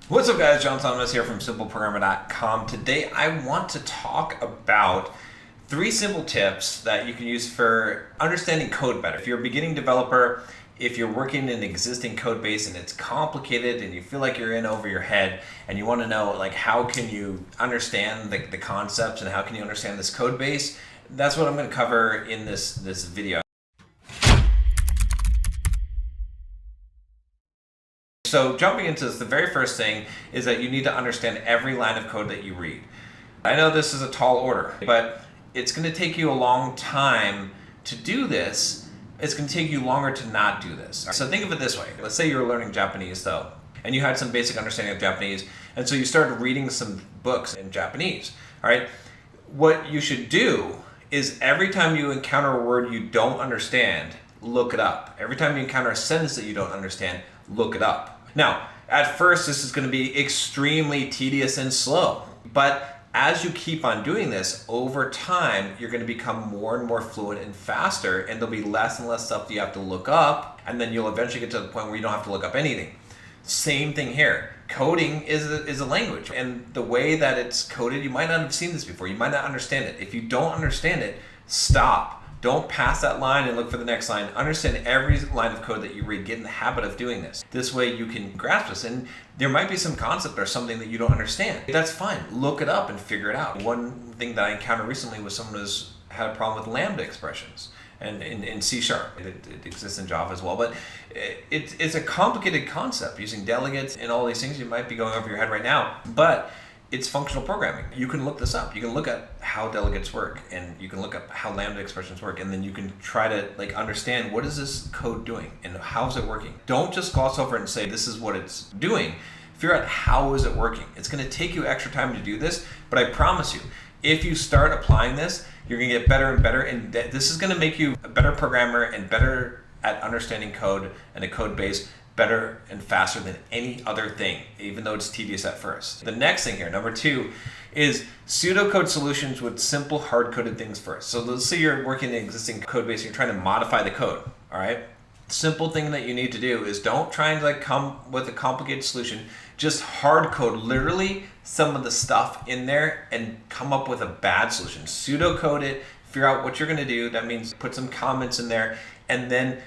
What's up guys, John Thomas here from simpleprogrammer.com. Today I want to talk about 3 simple tips that you can use for understanding code better. If you're a beginning developer, if you're working in an existing code base and it's complicated and you feel like you're in over your head and you want to know like how can you understand the concepts and how can you understand this code base, that's what I'm going to cover in this video. So jumping into this, the very first thing is that you need to understand every line of code that you read. I know this is a tall order, but it's going to take you a long time to do this. It's going to take you longer to not do this. So think of it this way. Let's say you're learning Japanese though, and you had some basic understanding of Japanese, and so you started reading some books in Japanese. All right. What you should do is every time you encounter a word you don't understand, look it up. Every time you encounter a sentence that you don't understand, look it up. Now, at first, this is going to be extremely tedious and slow, but as you keep on doing this, over time, you're going to become more and more fluent and faster, and there'll be less and less stuff that you have to look up, and then you'll eventually get to the point where you don't have to look up anything. Same thing here. Coding is a language, and the way that it's coded, you might not have seen this before. You might not understand it. If you don't understand it, stop. Don't pass that line and look for the next line. Understand every line of code that you read. Get in the habit of doing this. This way you can grasp this. And there might be some concept or something that you don't understand. That's fine. Look it up and figure it out. One thing that I encountered recently was someone who had a problem with lambda expressions. And in C#. It exists in Java as well. But it's a complicated concept using delegates and all these things you might be going over your head right now. But it's functional programming. You can look this up. You can look at how delegates work, and you can look up how lambda expressions work, and then you can try to understand what is this code doing and how is it working. Don't just gloss over it and say this is what it's doing. Figure out how is it working. It's going to take you extra time to do this, but I promise you, if you start applying this, you're going to get better and better, and this is going to make you a better programmer and better at understanding code and a code base, better and faster than any other thing, even though it's tedious at first. The next thing here, number 2, is pseudocode solutions with simple hard-coded things first. So let's say you're working in an existing code base and you're trying to modify the code, all right? Simple thing that you need to do is don't try and come with a complicated solution. Just hard code literally some of the stuff in there and come up with a bad solution. Pseudocode it, figure out what you're gonna do. That means put some comments in there, and then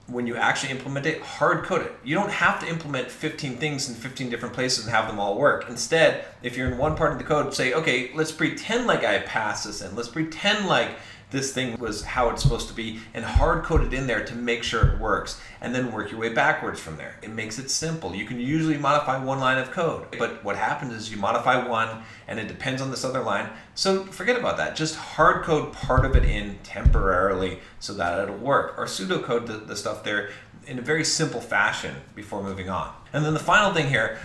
when you actually implement it, hard code it. You don't have to implement 15 things in 15 different places and have them all work. Instead, if you're in one part of the code, say, okay, let's pretend like I passed this in. Let's pretend like this thing was how it's supposed to be, and hard code it in there to make sure it works, and then work your way backwards from there. It makes it simple. You can usually modify one line of code, but what happens is you modify one and it depends on this other line. So forget about that. Just hard code part of it in temporarily so that it'll work, or pseudocode the stuff there in a very simple fashion before moving on. And then the final thing here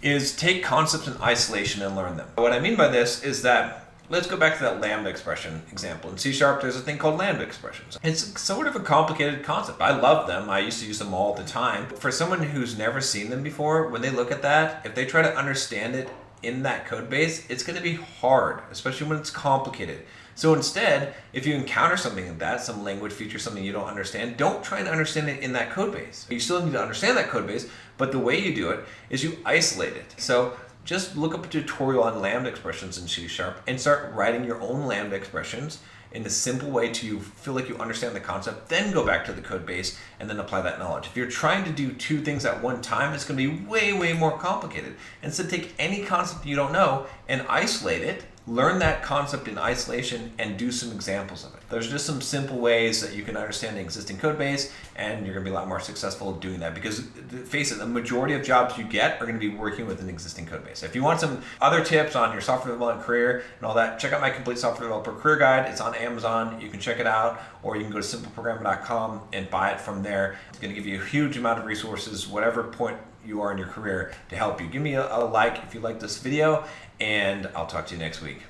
is take concepts in isolation and learn them. What I mean by this is that, let's go back to that lambda expression example. In C#, there's a thing called lambda expressions. It's sort of a complicated concept. I love them. I used to use them all the time. For someone who's never seen them before, when they look at that, if they try to understand it in that code base, it's going to be hard, especially when it's complicated. So instead, if you encounter something like that, some language feature, something you don't understand, don't try and understand it in that code base. You still need to understand that code base, but the way you do it is you isolate it. So just look up a tutorial on lambda expressions in C# and start writing your own lambda expressions in a simple way till you feel like you understand the concept, then go back to the code base and then apply that knowledge. If you're trying to do 2 things at one time, it's going to be way, way more complicated. Instead, take any concept you don't know and isolate it, learn that concept in isolation, and do some examples of it. There's just some simple ways that you can understand an existing code base, and you're going to be a lot more successful doing that, because face it, the majority of jobs you get are going to be working with an existing code base. If you want some other tips on your software development career and all that, check out my complete software developer career guide. It's on Amazon. You can check it out, or you can go to simpleprogrammer.com and buy it from there. It's going to give you a huge amount of resources, whatever point you are in your career, to help you. Give me a like if you like this video, and I'll talk to you next week.